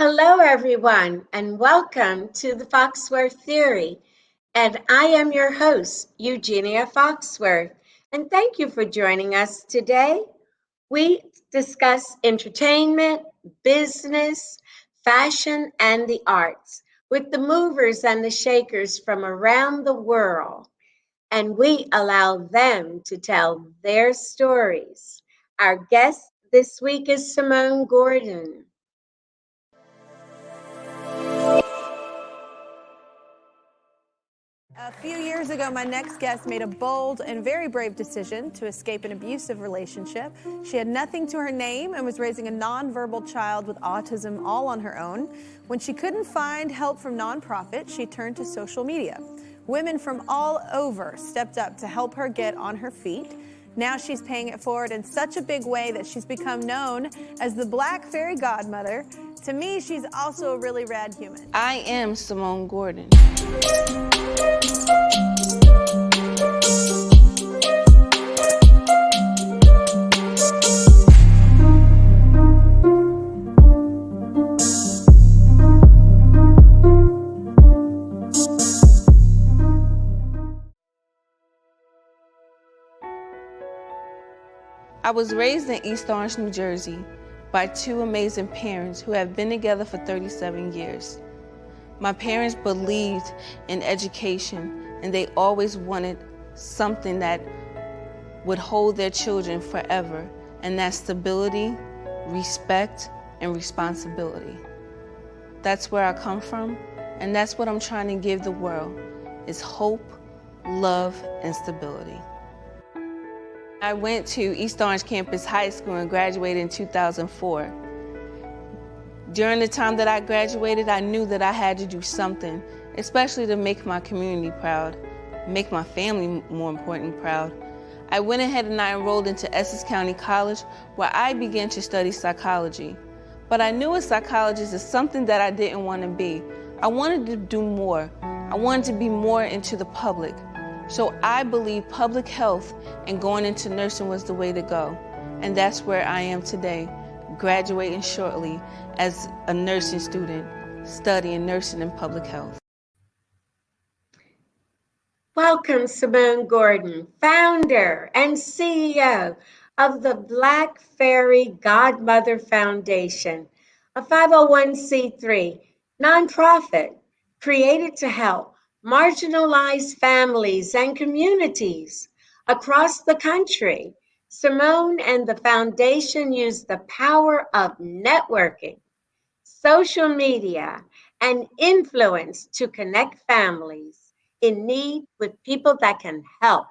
Hello, everyone, and welcome to the Foxworth Theory. And I am your host, Eugenia Foxworth. And thank you for joining us today. We discuss entertainment, business, fashion, and the arts with the movers and the shakers from around the world. And we allow them to tell their stories. Our guest this week is Simone Gordon. A few years ago, my next guest made a bold and very brave decision to escape an abusive relationship. She had nothing to her name and was raising a nonverbal child with autism all on her own. When she couldn't find help from nonprofits, she turned to social media. Women from all over stepped up to help her get on her feet. Now she's paying it forward in such a big way that she's become known as the Black Fairy Godmother. To me, she's also a really rad human. I am Simone Gordon. I was raised in East Orange, New Jersey, by two amazing parents who have been together for 37 years. My parents believed in education, and they always wanted something that would hold their children forever, and that's stability, respect, and responsibility. That's where I come from, and that's what I'm trying to give the world, is hope, love, and stability. I went to East Orange Campus High School and graduated in 2004. During the time that I graduated, I knew that I had to do something, especially to make my community proud, make my family, more importantly, proud. I went ahead and I enrolled into Essex County College, where I began to study psychology. But I knew a psychologist is something that I didn't want to be. I wanted to do more. I wanted to be more into the public. So I believe public health and going into nursing was the way to go. And that's where I am today, graduating shortly as a nursing student, studying nursing and public health. Welcome, Simone Gordon, founder and CEO of the Black Fairy Godmother Foundation, a 501c3 nonprofit created to help marginalized families and communities across the country. Simone and the foundation use the power of networking, social media, and influence to connect families in need with people that can help.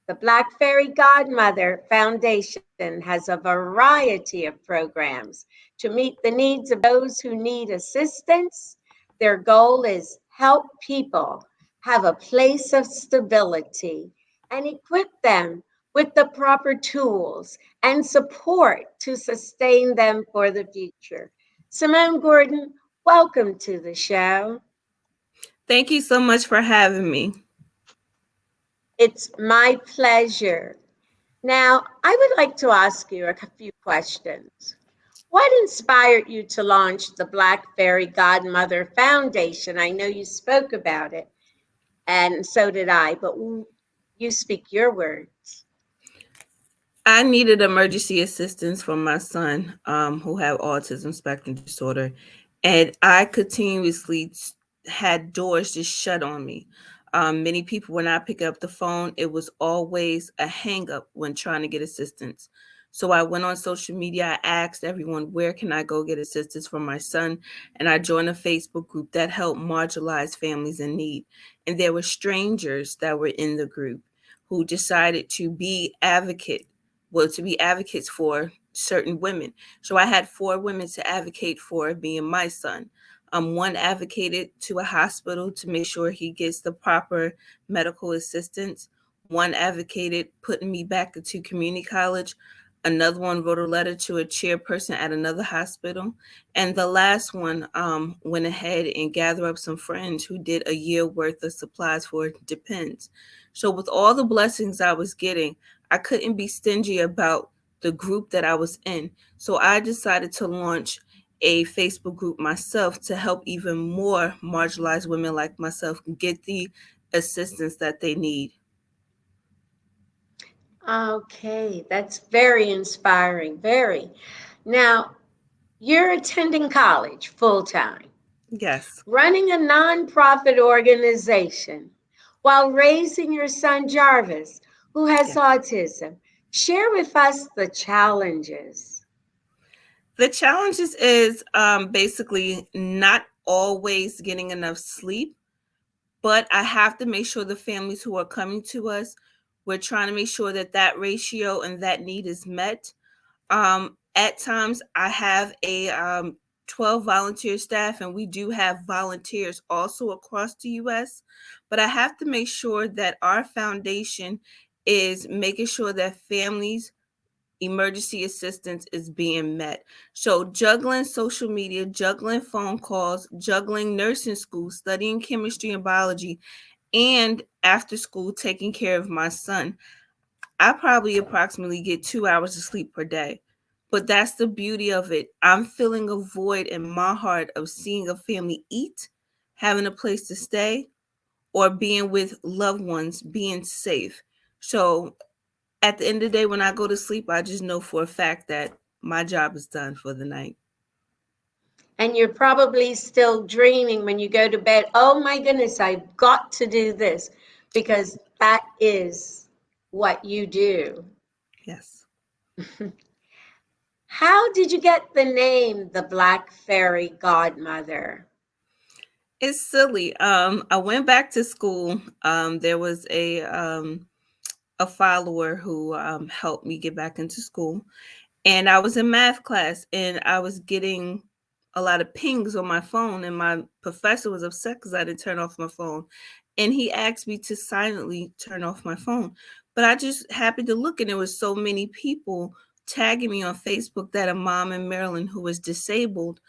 The Black Fairy Godmother Foundation has a variety of programs to meet the needs of those who need assistance. Their goal is help people have a place of stability and equip them with the proper tools and support to sustain them for the future. Simone Gordon, welcome to the show. Thank you so much for having me. It's my pleasure. Now, I would like to ask you a few questions. What inspired you to launch the Black Fairy Godmother Foundation? I know you spoke about it, and so did I, but you speak your words. I needed emergency assistance for my son, who had autism spectrum disorder, and I continuously had doors just shut on me. Many people, when I pick up the phone, it was always a hang up when trying to get assistance. So I went on social media. I asked everyone, where can I go get assistance for my son? And I joined a Facebook group that helped marginalized families in need. And there were strangers that were in the group who decided to be advocates for certain women. So I had 4 women to advocate for being my son. One advocated to a hospital to make sure he gets the proper medical assistance. One advocated putting me back into community college. Another one wrote a letter to a chairperson at another hospital. And the last one went ahead and gathered up some friends who did a year worth of supplies for Depends. So with all the blessings I was getting, I couldn't be stingy about the group that I was in. So I decided to launch a Facebook group myself to help even more marginalized women like myself get the assistance that they need. Okay, that's very inspiring. Very. Now, you're attending college full time, Yes. running a nonprofit organization while raising your son Jarvis, who has Yes. autism. Share with us the challenges. The challenges is basically not always getting enough sleep, but I have to make sure the families who are coming to us, we're trying to make sure that that ratio and that need is met. At times, I have a 12 volunteer staff, and we do have volunteers also across the U.S. But I have to make sure that our foundation is making sure that families' emergency assistance is being met. So, juggling social media, juggling phone calls, juggling nursing school, studying chemistry and biology, and after school, taking care of my son. I probably approximately get 2 hours of sleep per day. But that's the beauty of it. I'm feeling a void in my heart of seeing a family eat, having a place to stay, or being with loved ones, being safe. So at the end of the day, when I go to sleep, I just know for a fact that my job is done for the night. And you're probably still dreaming when you go to bed, oh my goodness, I've got to do this, because that is what you do. Yes. How did you get the name the Black Fairy Godmother? It's silly. I went back to school. There was a follower who helped me get back into school. And I was in math class and I was getting a lot of pings on my phone, and my professor was upset because I didn't turn off my phone. And he asked me to silently turn off my phone. But I just happened to look, and there was so many people tagging me on Facebook that a mom in Maryland who was disabled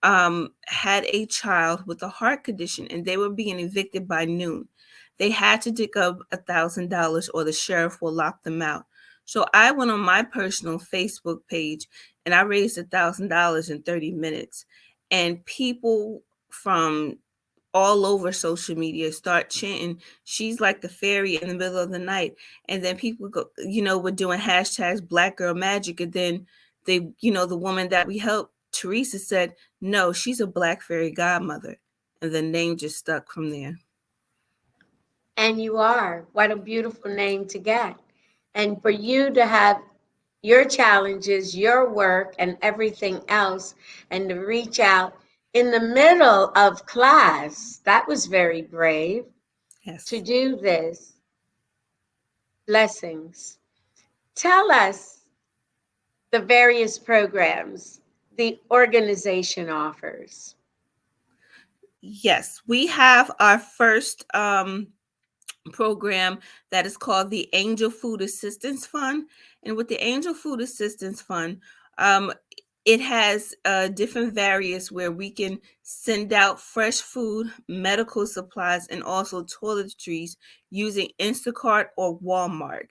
had a child with a heart condition, and they were being evicted by noon. They had to dig up $1,000 or the sheriff will lock them out. So I went on my personal Facebook page and I raised $1,000 in 30 minutes. And people from all over social media start chanting, she's like the fairy in the middle of the night. And then people go, we're doing hashtags Black Girl Magic. And then the woman that we helped, Teresa, said, no, she's a Black fairy godmother. And the name just stuck from there. And you are. What a beautiful name to get. And for you to have your challenges, your work, and everything else, and to reach out in the middle of class, that was very brave to Yes. do this. Blessings. Tell us the various programs the organization offers. Yes. We have our first program that is called the Angel Food Assistance Fund. And with the Angel Food Assistance Fund, um, it has different various where we can send out fresh food, medical supplies, and also toiletries using Instacart or Walmart.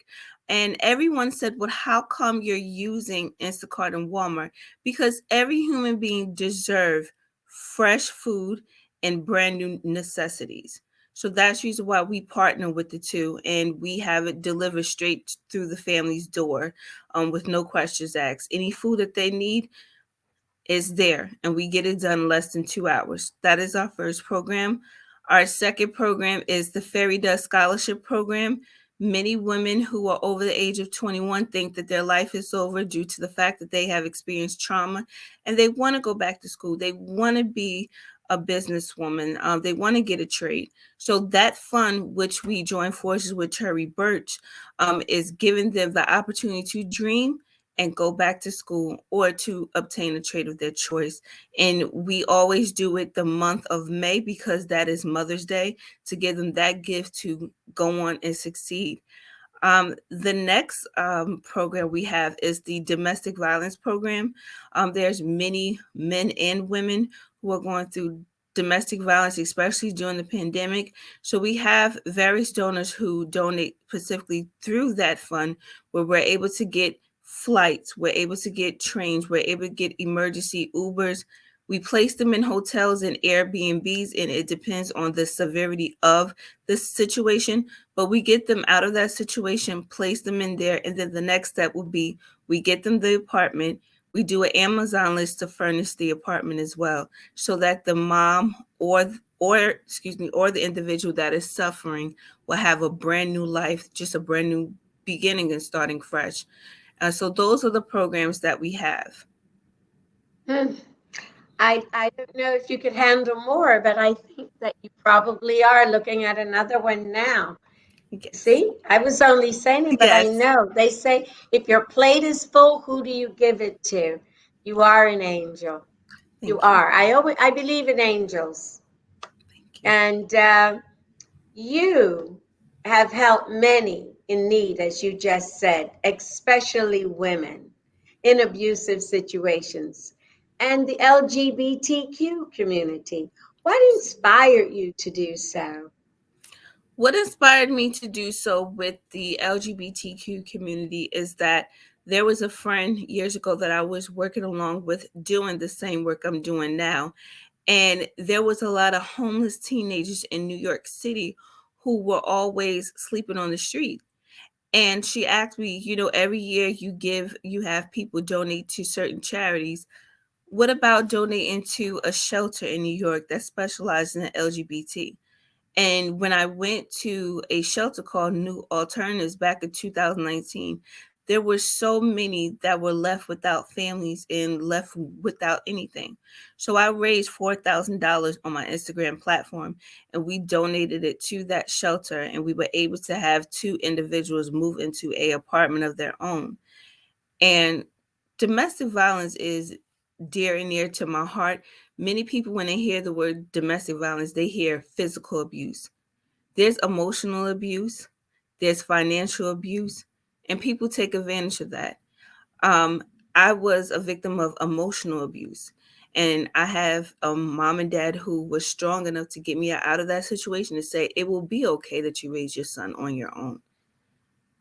And everyone said, well, how come you're using Instacart and Walmart? Because every human being deserves fresh food and brand new necessities. So that's the reason why we partner with the two, and we have it delivered straight through the family's door, with no questions asked. Any food that they need is there, and we get it done in less than 2 hours. That is our first program. Our second program is the Fairy Dust Scholarship Program. Many women who are over the age of 21 think that their life is over due to the fact that they have experienced trauma and they want to go back to school. They want to be a businesswoman. They want to get a trade. So that fund, which we join forces with Cherry Birch, is giving them the opportunity to dream and go back to school or to obtain a trade of their choice. And we always do it the month of May because that is Mother's Day, to give them that gift to go on and succeed. The next program we have is the domestic violence program. There's many men and women who are going through domestic violence, especially during the pandemic. So we have various donors who donate specifically through that fund where we're able to get flights, we're able to get trains, we're able to get emergency Ubers. We place them in hotels and Airbnbs, and it depends on the severity of the situation. But we get them out of that situation, place them in there, and then the next step will be we get them the apartment. We do an Amazon list to furnish the apartment as well, so that the mom or the individual that is suffering will have a brand new life, just a brand new beginning and starting fresh. So those are the programs that we have. Hmm. I don't know if you could handle more, but I think that you probably are looking at another one now. Yes. See, I was only saying it, but I Yes. know they say if your plate is full, who do you give it to? You are an angel. You Thank you. are. I believe in angels, Thank you. and you have helped many in need, as you just said, especially women in abusive situations and the LGBTQ community. What inspired you to do so? What inspired me to do so with the LGBTQ community is that there was a friend years ago that I was working along with doing the same work I'm doing now. And there was a lot of homeless teenagers in New York City who were always sleeping on the street. And she asked me, every year you have people donate to certain charities. What about donating to a shelter in New York that specializes in LGBT? And when I went to a shelter called New Alternatives back in 2019, there were so many that were left without families and left without anything. So I raised $4,000 on my Instagram platform, and we donated it to that shelter, and we were able to have two individuals move into a apartment of their own. And domestic violence is dear and near to my heart. Many people, when they hear the word domestic violence, they hear physical abuse. There's emotional abuse, there's financial abuse, and people take advantage of that. Um, I was a victim of emotional abuse, and I have a mom and dad who was strong enough to get me out of that situation to say it will be okay that you raise your son on your own.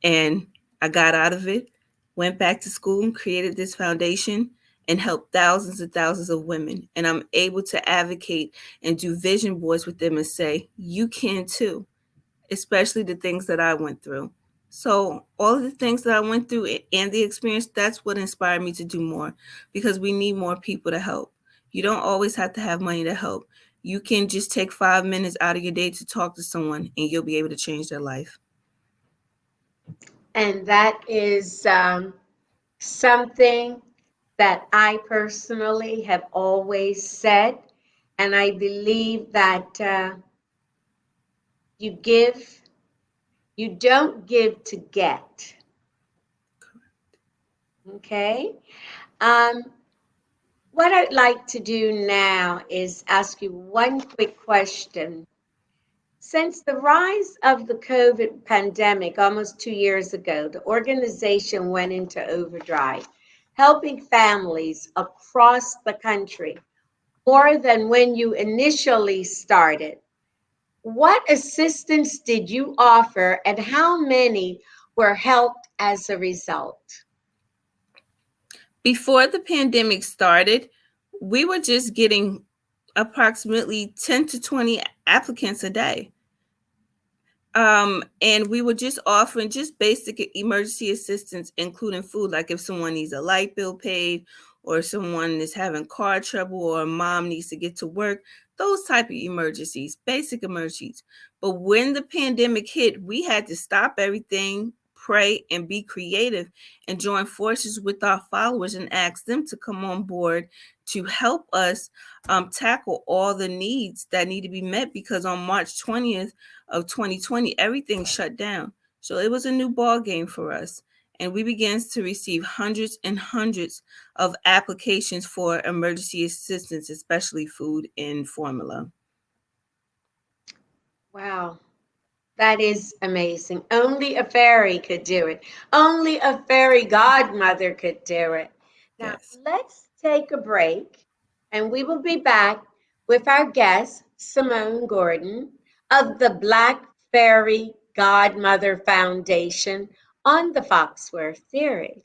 And I got out of it, went back to school, and created this foundation and helped thousands and thousands of women. And I'm able to advocate and do vision boards with them and say, you can too, especially the things that I went through. So, all of the things that I went through and the experience, that's what inspired me to do more, because we need more people to help. You don't always have to have money to help. You can just take 5 minutes out of your day to talk to someone and you'll be able to change their life. And that is something that I personally have always said. And I believe that you give, you don't give to get. Okay. Um, what I'd like to do now is ask you one quick question. Since the rise of the COVID pandemic almost 2 years ago, the organization went into overdrive, helping families across the country more than when you initially started. What assistance did you offer and how many were helped as a result? Before the pandemic started, we were just getting approximately 10 to 20 applicants a day. And we were just offering just basic emergency assistance, including food, like if someone needs a light bill paid, or someone is having car trouble, or a mom needs to get to work, those type of emergencies, basic emergencies. But when the pandemic hit, we had to stop everything, pray, and be creative, and join forces with our followers and ask them to come on board to help us tackle all the needs that need to be met, because on March 20th of 2020, everything shut down. So it was a new ball game for us. And we began to receive hundreds and hundreds of applications for emergency assistance, especially food and formula. Wow. That is amazing. Only a fairy could do it. Only a fairy godmother could do it. Now, Yes. let's take a break and we will be back with our guest, Simone Gordon of the Black Fairy Godmother Foundation on the Foxworth Theory.